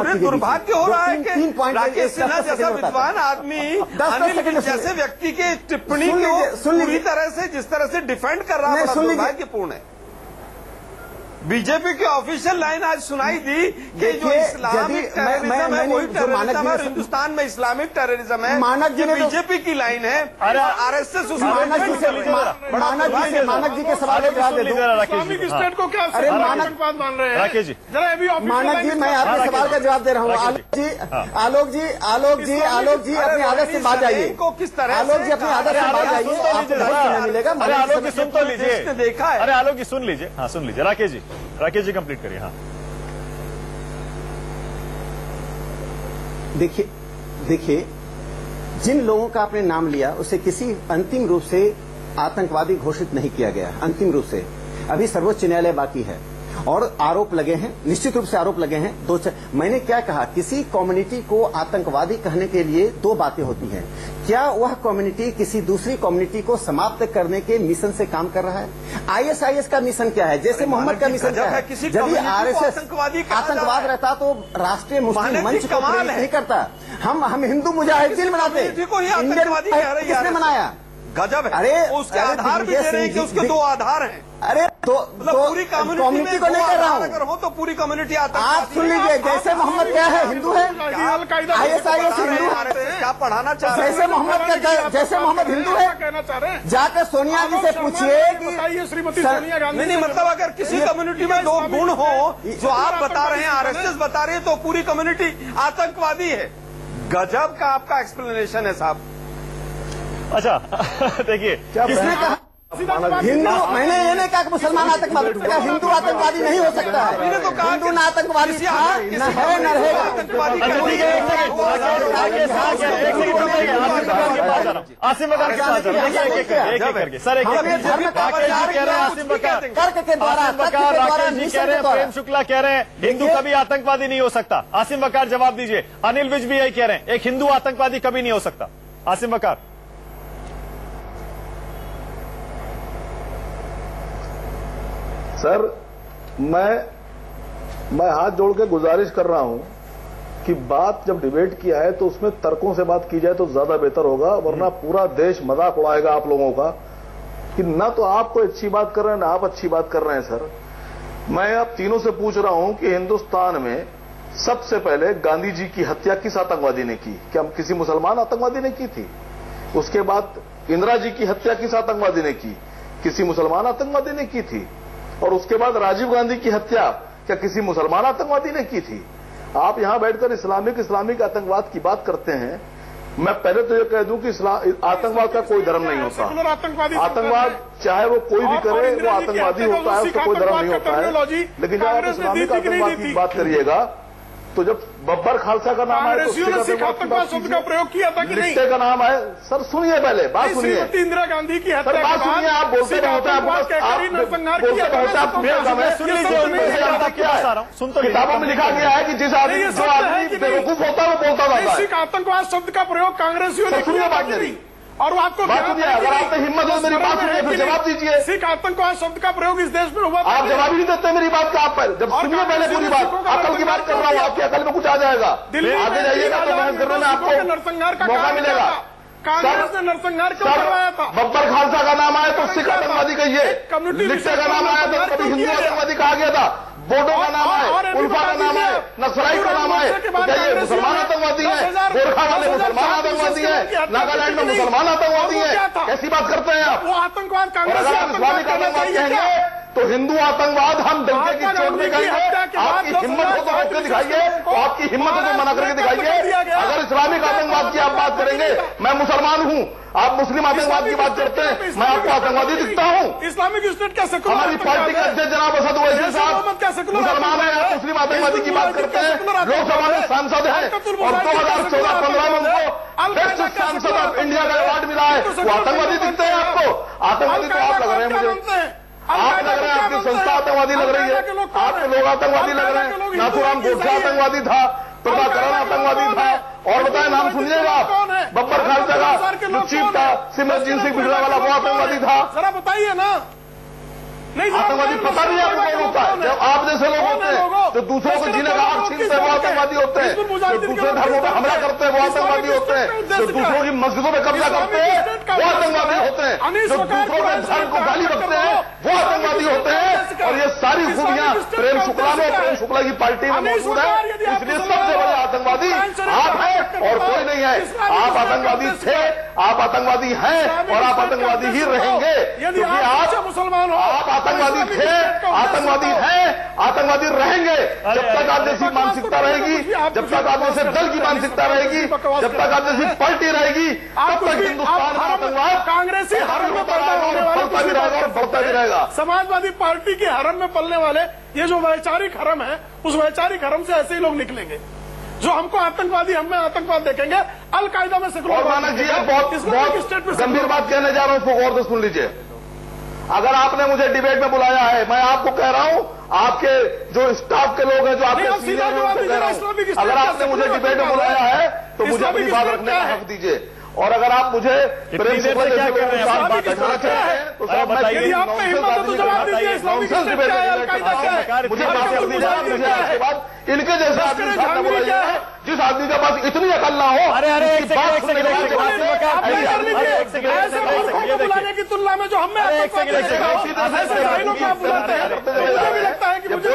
आपत्ति दुर्भाग्य हो रहा है कि राकेश सिन्हा जैसा विद्वान आदमी अनिल जैसे व्यक्ति के टिप्पणी को पूरी तरह से जिस तरह से डिफेंड कर रहा है, बड़ा दुर्भाग्यपूर्ण है। बीजेपी की ऑफिशियल लाइन आज सुनाई दी कि जो इस्लामिक टेररिज्म है वही टेररिज्म है, हिंदुस्तान में इस्लामिक टेररिज्म है, ये बीजेपी की लाइन है। आरएसएस मानक जी के सवाल का जवाब दे दूं। इस्लामिक स्टेट को क्या अरे मानक मान रहे हैं राकेश जी, मानक जी मैं आपके सवाल का जवाब दे रहा हूँ। आलोक जी अपने आदत से बात जाइए। किस तरह आलोक जी अपने आदत से बात जाइए, आपको मिलेगा। अरे आलोक जी सुन तो लीजिए, देखा है। अरे आलोक जी सुन लीजिए, हाँ सुन लीजिए। राकेश जी कंप्लीट करिए। हाँ देखिए जिन लोगों का आपने नाम लिया उसे किसी अंतिम रूप से आतंकवादी घोषित नहीं किया गया। अंतिम रूप से अभी सर्वोच्च न्यायालय बाकी है और आरोप लगे हैं, निश्चित रूप से आरोप लगे हैं। मैंने क्या कहा, किसी कम्युनिटी को आतंकवादी कहने के लिए दो बातें होती हैं। क्या वह कम्युनिटी किसी दूसरी कम्युनिटी को समाप्त करने के मिशन से काम कर रहा है? आईएसआईएस का मिशन क्या है? जैसे मोहम्मद का मिशन क्या है? यदि आरएसएस आतंकवाद रहता तो राष्ट्रीय मुस्लिम मंच को प्रेरित नहीं करता। हम हिंदू मुजाहिदीन बनाते। किसने बनाया? गजब है। अरे उसके आधार भी दे रहे हैं कि उसके दो आधार हैं। अरे तो पूरी कम्युनिटी को नहीं कर रहा हूँ, अगर हो तो पूरी कम्युनिटी आप सुन लीजिए। जैसे मोहम्मद क्या है? हिंदू है। आईएसआईएस हिंदू है। क्या पढ़ाना चाह रहे हैं? जैसे मोहम्मद हिंदू है, कहना चाह रहे हैं। जाकर सोनिया जी से पूछिए कि श्रीमती सोनिया गांधी। नहीं, मतलब अगर किसी कम्युनिटी में दो गुण हो जो आप बता रहे हैं, आरएसएस बता रही है, तो पूरी कम्युनिटी आतंकवादी है। गजब का आपका एक्सप्लेनेशन है साहब। अच्छा देखिए, किसने कहा हिंदू? मैंने ये नहीं कहा कि मुसलमान आतंकवादी, हिंदू आतंकवादी नहीं हो सकता है। मैंने तो कहा हिंदू ना आतंकवादी था, न है न रहेगा। आसिम बकार के पास सर एक तर्क के द्वारा राकेश जी कह रहे हैं, प्रेम शुक्ला कह रहे हैं हिंदू कभी आतंकवादी नहीं हो सकता। आसिम बकार जवाब दीजिए। अनिल विज भी यही कह रहे हैं, एक हिंदू आतंकवादी कभी नहीं हो सकता। आसिम बकार। सर मैं हाथ जोड़ के गुजारिश कर रहा हूं कि बात जब डिबेट किया है तो उसमें तर्कों से बात की जाए तो ज्यादा बेहतर होगा, वरना पूरा देश मजाक उड़ाएगा आप लोगों का कि ना तो आप कोई अच्छी बात कर रहे हैं ना आप अच्छी बात कर रहे हैं। सर मैं आप तीनों से पूछ रहा हूं कि हिंदुस्तान में सबसे पहले गांधी जी की हत्या किस आतंकवादी ने की? क्या किसी मुसलमान आतंकवादी ने की थी? उसके बाद इंदिरा जी की हत्या किस आतंकवादी ने की? किसी मुसलमान आतंकवादी ने की थी। और उसके बाद राजीव गांधी की हत्या क्या किसी मुसलमान आतंकवादी ने की थी? आप यहां बैठकर इस्लामिक आतंकवाद की बात करते हैं। मैं पहले तो ये कह दूं कि आतंकवाद का कोई धर्म नहीं होता। आतंकवाद चाहे वो कोई भी करे वो आतंकवादी होता है, उसका कोई धर्म नहीं होता है। लेकिन जब आप इस्लामिक आतंकवाद की बात करिएगा तो जब बब्बर खालसा का नाम है तो आतंकवाद शब्द का प्रयोग किया था कि नहीं? का नाम है। सर सुनिए, पहले बात सुनिए। इंदिरा गांधी की हत्या के बाद सुनिए, आप बोलते रहते हैं। किताबों में लिखा गया है कि जिस आदमी बेवकूफ होता है वो बोलता रहता है। आतंकवाद शब्द का प्रयोग कांग्रेसियों ने किया बात नहीं। और आपको अगर आपने हिम्मत हो मेरी बात सुनिए फिर जवाब दीजिए। सिख आतंकवाद शब्द का प्रयोग इस देश में हुआ। आप जवाब ही नहीं देते मेरी बात का। आप जब सुनिए पहले पूरी बात। अकल की बात कर रहा हूँ, आपकी अकल में कुछ आ जाएगा। आगे जाइएगा तो बहस करने में आपको नरसंहार का मौका मिलेगा। कांग्रेस ने नरसंहार क्यों करवाया था? बब्बर खालसा का नाम आया तो सिख आतंकवादी कहिए, लिट्टे का नाम आया तो कभी हिंदू आतंकवादी कहा गया था। बोडो का नाम है, उल्फा का नाम है, नक्सलाई का नाम है, कहिए मुसलमान आतंकवादी है, गोरखा वाले मुसलमान आतंकवादी है, नागालैंड में मुसलमान आतंकवादी है। ऐसी बात करते हैं आप। वो आतंकवाद कांग्रेस इस्लामिक आतंकवाद कहेंगे तो हिंदू आतंकवाद हम डंके की चोट दिखाएंगे। आपकी हिम्मत हो तो होकर दिखाइए, आपकी हिम्मत हो तो मना करके दिखाइए। अगर इस्लामिक आतंकवाद की आप बात करेंगे, मैं मुसलमान हूं, आप मुस्लिम आतंकवाद की बात करते हैं, मैं आपको आतंकवादी दिखता हूं? इस्लामिक स्टेट क्या सेकुलर? हमारी पार्टी के अध्यक्ष जनाब असद ओवैसी साहब मुसलमान है, आप मुस्लिम आतंकवादी की बात करते हैं। लोकसभा में सांसद है और 2014-15 में उनको बेस्ट सांसद ऑफ इंडिया का अवार्ड मिला है। वो आतंकवादी दिखते हैं आपको? आतंकवादी तो आप लग रहे हैं मुझे। आप लग रहे हैं, आपकी संस्था आतंकवादी लग रही है, आपके लोग आतंकवादी लग रहे हैं। नाथुराम गोडसे आतंकवादी था, प्रभाकरण आतंकवादी था, और बताए नाम सुनिएगा आप। बब्बर खालसा का जो चीफ था, सिमरजीत सिंह बिड़ला वाला, वो आतंकवादी था। जरा बताइए ना। आतंकवादी पता नहीं आपको कौन होता है? जब आप जैसे लोग होते हैं तो दूसरों को जीने का हक छीनते हैं वो आतंकवादी होते हैं, जो दूसरे धर्मों पर हमला करते हैं वो आतंकवादी होते हैं, जो दूसरों की मस्जिदों में कब्जा करते हैं वो आतंकवादी होते हैं, जो दूसरों के धर्म को गाली बकते हैं वो आतंकवादी होते हैं। और ये सारी खूबियां प्रेम शुक्ला में, प्रेम शुक्ला की पार्टी में मौजूद है। इसलिए सबसे बड़े आतंकवादी आप हैं और कोई नहीं है। आप आतंकवादी थे, आप आतंकवादी हैं और आप आतंकवादी ही रहेंगे, क्योंकि आप मुसलमान हो, आप आतंकवादी थे, आतंकवादी हैं, आतंकवादी रहेंगे। जब तक आप जैसी मानसिकता रहेगी, जब तक आप जैसे दल की मानसिकता रहेगी, जब तक आप जैसी पार्टी रहेगी, तब तक हिंदुस्तान में आतंकवाद कांग्रेसी हरम में पैदा होने वाले बढ़ता भी रहेगा और बढ़ता भी रहेगा। समाजवादी पार्टी के हरम में पलने वाले ये जो वैचारिक हरम है, उस वैचारिक हरम से ऐसे ही लोग निकलेंगे जो हमको आतंकवादी, हम में आतंकवाद देखेंगे। अलकायदा में सेकुलर। और मानक जी, आप बहुत गंभीर बात कहने जा रहा हूं, गौर से सुन लीजिए। अगर आपने मुझे डिबेट में बुलाया है, मैं आपको कह रहा हूं, आपके जो स्टाफ के लोग हैं, जो आपके सीनियर लोग कह रहा हूं, अगर आपने मुझे डिबेट में बुलाया है तो मुझे अपनी बात रखने का हक दीजिए। और अगर आप मुझे प्रेम से क्या कर रहे हैं, आप बात करना चाहते हैं तो आप बताइए। आप में हिम्मत है तो जवाब दीजिए। इस्लामिक स्टेट क्या है, अलकायदा क्या है? मुझे इसके बाद इनके जैसे आदमी के साथ बोला है, जिस आदमी के पास इतनी अकल ना हो। अरे ऐसे बुलाने की तुलना में जो हमें ऐसे भाइयों को आप बुलाते हैं, मुझे भी लगता है कि मुझे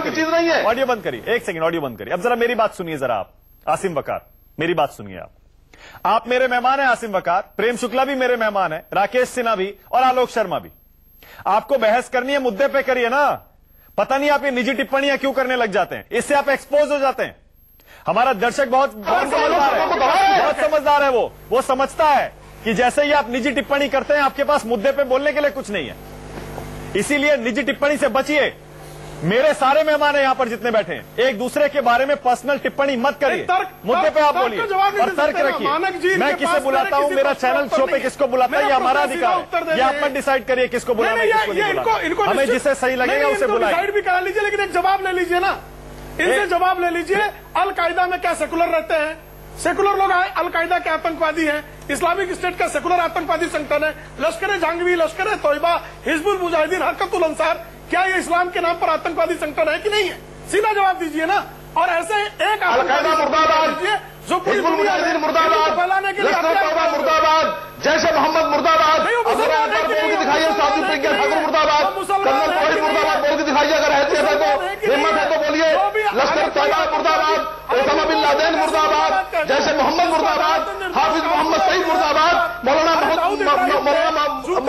की चीज नहीं है। ऑडियो बंद करिए, एक सेकंड ऑडियो बंद करिए। अब जरा मेरी बात सुनिए जरा आप, आसिम वकार, मेरी बात सुनिए आप मेरे मेहमान हैं आसिम वकार, प्रेम शुक्ला भी मेरे मेहमान है, राकेश सिन्हा भी और आलोक शर्मा भी। आपको बहस करनी है, मुद्दे पे करिए ना। पता नहीं आप ये निजी टिप्पणियां क्यों करने लग जाते हैं, इससे आप एक्सपोज हो जाते हैं। हमारा दर्शक बहुत समझदार है, वो समझता है कि जैसे ही आप निजी टिप्पणी करते हैं आपके पास मुद्दे पे बोलने के लिए कुछ नहीं है, इसीलिए निजी टिप्पणी से बचिए। मेरे सारे मेहमान हैं यहां पर जितने बैठे हैं, एक दूसरे के बारे में पर्सनल टिप्पणी मत करिए, मुद्दे पे आप बोलिए और तर्क रखिए। मैं किसे बुलाता हूं, मेरा चैनल शो पे किसको बुलाता है, ये हमारा अधिकार है, ये आप मत डिसाइड करिए किसको बुलाना है, किसको नहीं बुलाना। हमें जिसे सही लगेगा उसे बुलाइए। डिसाइड भी करा लीजिए, लेकिन एक जवाब ले लीजिए ना, इनसे जवाब ले लीजिए। अलकायदा में क्या सेकुलर रहते हैं? सेकुलर लोग आए, अलकायदा के आतंकवादी हैं, इस्लामिक स्टेट का सेकुलर आतंकवादी संगठन है, लश्कर जंगवी, लश्कर तोयबा, हिजबुल मुजाहिदीन, हरकतुल अंसार, क्या ये इस्लाम के नाम पर आतंकवादी संगठन है कि नहीं है? सीधा जवाब दीजिए ना। और ऐसे एक अलकायदा मुर्दाबाद, जो हिजबुल मुजाहिदीन मुर्दाबाद, फैलाने के लिए मुर्दाबाद, जैसे मोहम्मद मुर्दाबाद, बोल के दिखाइए, साधु प्रज्ञा ठाकुर मुर्दाबाद, कर्नल तोहिद मुर्दाबाद बोल के दिखाइए। अगर हैसियत है तो, हिम्मत है तो बोलिए। लश्कर तैयबा मुर्दाबाद, ओसामा बिन लादेन मुर्दाबाद, जैसे मोहम्मद मुर्दाबाद, हाफिज मोहम्मद सईद मुर्दाबाद, मौलाना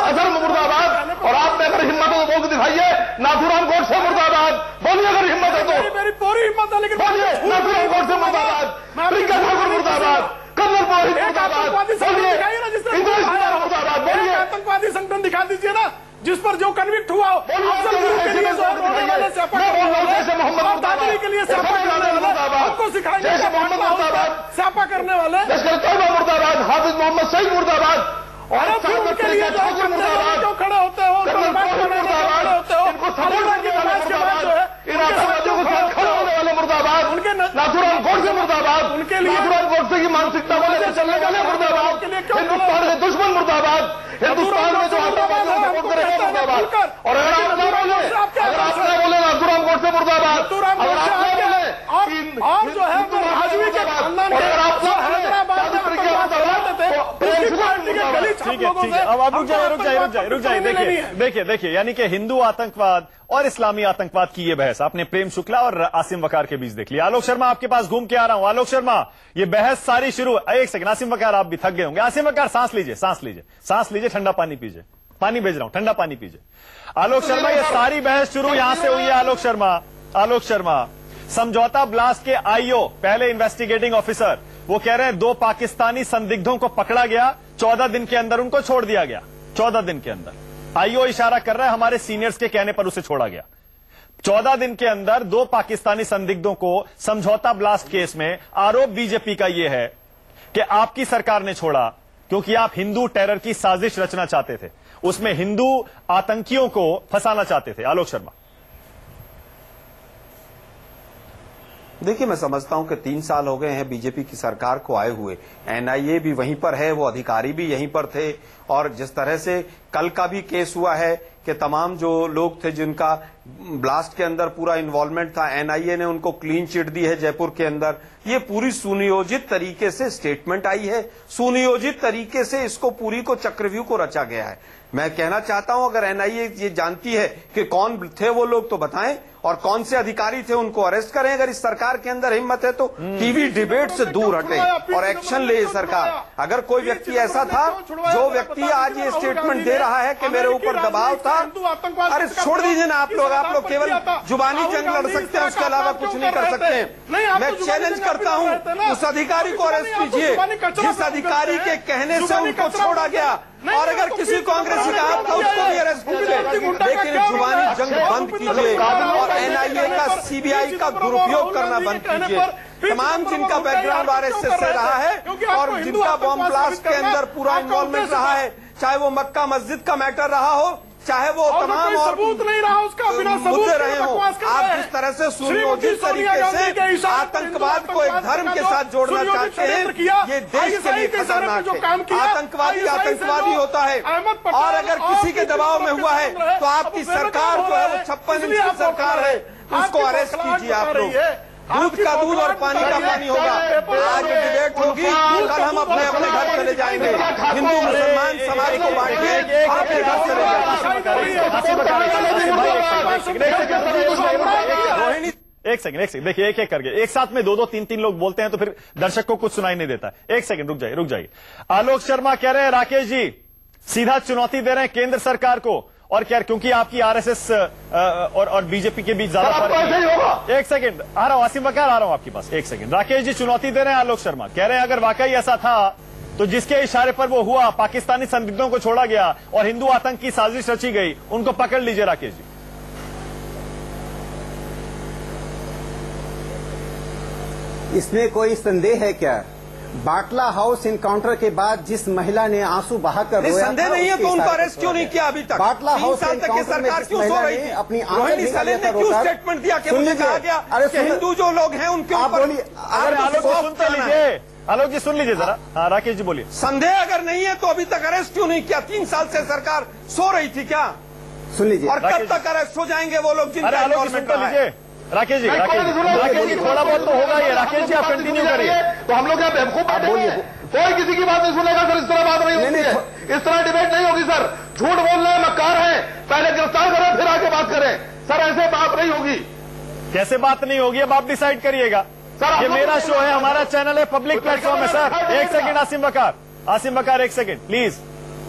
अजहर मुर्दाबाद। और आप में अगर हिम्मत है तो बोल के दिखाइए, नाथूराम गोडसे मुर्दाबाद, बोलिए अगर हिम्मत है तो। मेरी पूरी हिम्मत है, लेकिन बोलिए नाथूराम गोडसे मुर्दाबाद, प्रज्ञा ठाकुर मुर्दाबाद, कर्नल तोहिद मुर्दाबाद, बोलिए मुर्दाबाद, बोलिए। आतंकवादी संगठन दिखा दीजिए ना, जिस पर जो कन्विक्ट हुआ, जैसे मोहम्मद के लिए हमको सिखाएंगे, जैसे मोहम्मद मुर्दाबाद, स्यापा करने वाले, लश्कर तैयबा मुर्दाबाद, हाफिज मोहम्मद सईद मुर्दाबाद, और उनके लिए जो खड़े होते हो, इन आतंकवादियों को साथ खड़े होने वाले मुर्दाबाद, उनके नाथूराम गोडसे मुर्दाबाद, उनके लिए नाथूराम गोडसे की मानसिकता को लेकर चलने वाले मुर्दाबाद, हिंदुस्तान के दुश्मन मुर्दाबाद, हिंदुस्तान में जो आतंकवादियों को सपोर्ट करेगा मुर्दाबाद। और अगर आप ना बोले, अगर आप ना बोले नाथूराम गोडसे मुर्दाबाद, अगर आप ना बोले और जो है वो राजवी के खानदान के, अगर आप ना बोले ठीक है, अब रुक जाइए। देखिए यानी कि हिंदू आतंकवाद और इस्लामी आतंकवाद की ये बहस आपने प्रेम शुक्ला और आसिम वकार के बीच देख लिया। आलोक शर्मा आपके पास घूम के आ रहा हूं। आलोक शर्मा, ये बहस सारी शुरू, एक सेकंड, आसिम वकार आप भी थक गए होंगे। आसिम वकार सांस लीजिए, ठंडा पानी पीजिए, पानी भेज रहा हूं, ठंडा पानी पीजिए। आलोक शर्मा, ये सारी बहस शुरू यहां से हुई है। आलोक शर्मा, समझौता ब्लास्ट के आईओ, पहले इन्वेस्टिगेटिंग ऑफिसर, वो कह रहे हैं 2 पाकिस्तानी संदिग्धों को पकड़ा गया, 14 दिन के अंदर उनको छोड़ दिया गया। 14 दिन के अंदर आईओ इशारा कर रहा है हमारे सीनियर्स के कहने पर उसे छोड़ा गया। 14 दिन के अंदर 2 पाकिस्तानी संदिग्धों को समझौता ब्लास्ट केस में आरोप बीजेपी का यह है कि आपकी सरकार ने छोड़ा क्योंकि आप हिंदू टेरर की साजिश रचना चाहते थे, उसमें हिंदू आतंकियों को फंसाना चाहते थे। आलोक शर्मा, देखिए, मैं समझता हूं कि 3 साल हो गए हैं बीजेपी की सरकार को आए हुए। एनआईए भी वहीं पर है, वो अधिकारी भी यहीं पर थे, और जिस तरह से कल का भी केस हुआ है कि तमाम जो लोग थे जिनका ब्लास्ट के अंदर पूरा इन्वॉल्वमेंट था, एनआईए ने उनको क्लीन चिट दी है जयपुर के अंदर। ये पूरी सुनियोजित तरीके से स्टेटमेंट आई है, सुनियोजित तरीके से इसको पूरी को चक्रव्यूह को रचा गया है। मैं कहना चाहता हूं, अगर एनआईए ये जानती है कि कौन थे वो लोग तो बताएं, और कौन से अधिकारी थे उनको अरेस्ट करें। अगर इस सरकार के अंदर हिम्मत है तो टीवी डिबेट से दूर हटे और एक्शन ले सरकार। अगर कोई व्यक्ति ऐसा था, जो व्यक्ति आज ये स्टेटमेंट दे रहा है कि मेरे ऊपर दबाव था, अरे छोड़ दीजिए ना आप लोग केवल जुबानी जंग लड़ सकते हैं, उसके अलावा कुछ नहीं कर सकते। मैं चैलेंज करता हूं, उस अधिकारी को अरेस्ट कीजिए जिस अधिकारी के कहने से उनको छोड़ा गया, और अगर किसी कांग्रेसी का हाथ था उसको भी अरेस्ट कीजिए, लेकिन जुबानी जंग बंद कीजिए और एनआईए का, सीबीआई का दुरुपयोग करना बंद कीजिए। तमाम जिनका बैकग्राउंड आरएसएस से रहा है और जिनका बॉम्ब ब्लास्ट के अंदर पूरा इन्वॉल्वमेंट रहा है, चाहे वो मक्का मस्जिद का मैटर रहा हो, चाहे वो तमाम और सबूत नहीं रहा उसका, बिना मुद्दे रहे हो, आप जिस तरह से सुनियोजित तरीके से आतंकवाद को एक धर्म के साथ जोड़ना चाहते हैं, ये देश के लिए खतरनाक है। आतंकवादी होता है, और अगर किसी के दबाव में हुआ है तो आपकी सरकार जो है वो 56 इंच की सरकार है, उसको अरेस्ट कीजिए आप लोग। दूध का दूध और पानी का पानी होगा। आज डिबेट होगी, कल हम अपने अपने घर चले जाएंगे। हिंदू मुसलमान समाज को बांटिए, अपने घर चले जाएंगे। एक सेकंड देखिए, एक करके एक साथ में 2-2, 3-3 लोग बोलते हैं तो फिर दर्शक को कुछ सुनाई नहीं देता। एक सेकंड रुक जाइए। आलोक शर्मा कह रहे हैं राकेश जी सीधा चुनौती दे रहे हैं केंद्र सरकार को, और क्या, क्योंकि आपकी आरएसएस और बीजेपी के बीच ज्यादा फर्क है। एक सेकंड आ रहा हूं, आसिम वकार आ रहा हूं आपके पास। एक सेकंड, राकेश जी चुनौती दे रहे हैं आलोक शर्मा, कह रहे हैं अगर वाकई ऐसा था तो जिसके इशारे पर वो हुआ, पाकिस्तानी संदिग्धों को छोड़ा गया और हिंदू आतंक की साजिश रची गई, उनको पकड़ लीजिए राकेश जी। इसमें कोई संदेह है क्या? बाटला हाउस इनकाउंटर के बाद जिस महिला ने आंसू बहाकर रोया, संदेह नहीं है तो उनको अरेस्ट क्यों नहीं किया अभी तक? बाटला हाउस तक की सरकार क्यों सो रही थी? अपनी रोहिणी सलेम ने क्यों स्टेटमेंट दिया कि मुझे कहा गया कि हिंदू जो लोग हैं उनके ऊपर? आलोक जी सुन लीजिए जरा। हाँ राकेश जी बोलिए। संदेह अगर नहीं है तो अभी तक अरेस्ट क्यों नहीं किया? 3 साल से सरकार सो रही थी क्या? सुन लीजिए। और कब तक अरेस्ट हो जाएंगे वो लोग जिनका इन्वॉल्वमेंट लीजिए? राकेश जी थोड़ा बहुत तो होगा ये। राकेश जी आप कंटिन्यू करिए। तो हम लोग यहाँ बेवकूफ बैठे हैं, कोई किसी की बात नहीं सुनेगा सर। इस तरह बात नहीं होती है, इस तरह डिबेट नहीं होगी सर। झूठ बोल रहे हैं, मक्कार हैं, पहले गिरफ्तार करें फिर आगे बात करें सर। ऐसे बात नहीं होगी। कैसे बात नहीं होगी? अब आप डिसाइड करिएगा। ये मेरा शो है, हमारा चैनल है, पब्लिक प्लेटफॉर्म है सर। एक सेकंड आसिम वकार एक सेकंड प्लीज।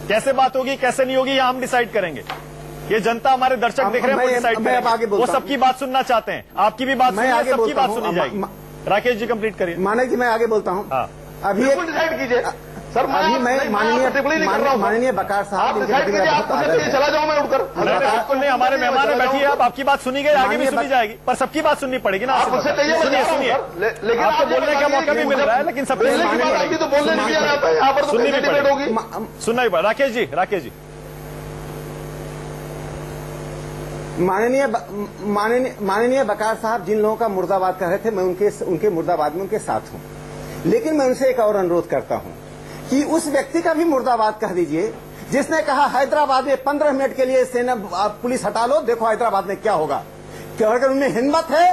कैसे बात होगी कैसे नहीं होगी ये हम डिसाइड करेंगे। ये जनता हमारे दर्शक देख रहे हैं, वो डिसाइड करेंगे। वो सबकी बात सुनना चाहते हैं, आपकी भी बात सुनिए, सबकी बात सुनी जाएगी। राकेश जी कंप्लीट करिए। माने कि मैं आगे बोलता हूँ। अभी डिसाइड कीजिए सर। अभी मैं माननीय बकार साहब चला जाऊँ मैं उठकर? बिल्कुल नहीं, हमारे मेहमान में बैठिए आप, आपकी बात सुनी गई, आगे भी सुनी जाएगी, पर सबकी बात सुननी पड़ेगी ना। सुनिए, लेकिन आपको बोलने का मौका भी मिल रहा है, लेकिन सबकी तो बोलने नहीं दिया जाता है यहाँ पर, सुननी भी पड़ेगी, सुनना ही पड़ेगा। राकेश जी माननीय बकार साहब जिन लोगों का मुर्दाबाद कर रहे थे, मैं उनके मुर्दाबाद में उनके साथ हूं, लेकिन मैं उनसे एक और अनुरोध करता हूं कि उस व्यक्ति का भी मुर्दाबाद कह दीजिए जिसने कहा हैदराबाद में 15 मिनट के लिए सेना पुलिस हटा लो, देखो हैदराबाद में क्या होगा। क्या अगर उनमें हिम्मत है,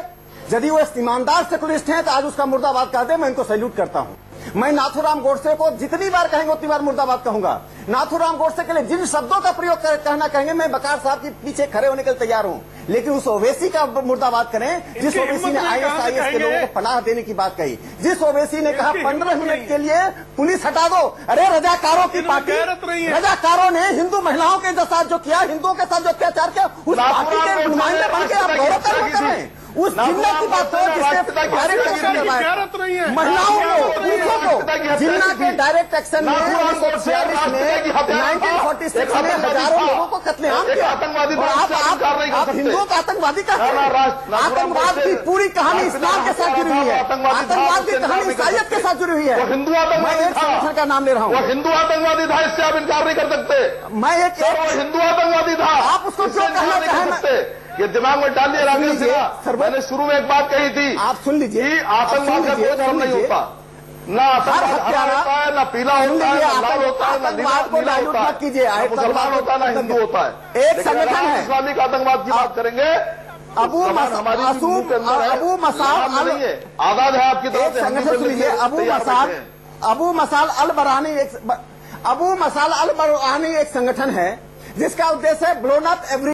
यदि वो ईमानदार सेकुलरिस्ट हैं तो आज उसका मुर्दाबाद कहते मैं इनको सैल्यूट करता हूं। मैं नाथूराम गोडसे को जितनी बार कहेंगे उतनी बार मुर्दाबाद कहूंगा। नाथूराम गोडसे के लिए जिन शब्दों का प्रयोग कहना कहेंगे, मैं बकार साहब के पीछे खड़े होने के लिए तैयार हूं, लेकिन उस ओवैसी का मुर्दाबाद करें जिस ओवैसी ने ISIS के लोगों को पनाह देने की बात कही, जिस ओवैसी ने कहा 15 मिनट के लिए पुलिस हटा दो। अरे रजाकारों की पार्टी, रजाकारों ने हिंदू महिलाओं के साथ जो किया, हिंदुओं के साथ जो अत्याचार किया, उस पार्टी के नुमाइंदे बन के आप गौरव कर रहे हैं। उस जिन्ना की बात करो जिसने डायरेक्ट एक्शन करवाया महिलाओं को, पुरुषों को। जिन्ना के डायरेक्ट एक्शन में 1946 में 1946 में हजारों लोगों को कत्लेआम किया। आप हिंदुओं का आतंकवादी कहते हैं। आतंकवाद की पूरी कहानी इस्लाम के साथ जुड़ी हुई है, आतंकवाद की कहानी ईसाइयत के साथ जुड़ी हुई है। हिंदू मैं एक संगठन का नाम ले रहा हूँ, हिंदू आतंकवादी था, इससे आप इनकार नहीं कर सकते। मैं एक हिंदू आतंकवादी था, आप उसको क्यों कहना चाहें? ये दिमाग में डाल दिया राकेश सिन्हा। मैंने शुरू में एक बात कही थी, आप सुन लीजिए, आतंकवाद का कोई धर्म नहीं होता, ना आतंकवाद हरा होता है, ना पीला होता है, ना लाल होता है, ना नीला होता है, मुसलमान होता है, ना हिंदू होता है। एक संगठन है। इस्लामिक आतंकवाद की बात करेंगे, अबू मसाल नहीं है, आजाद है आपकी तरफ से। संगठन सुनिए, अबू मसाल अल बरहानी एक संगठन है जिसका उद्देश्य है ब्लोन अप एवरी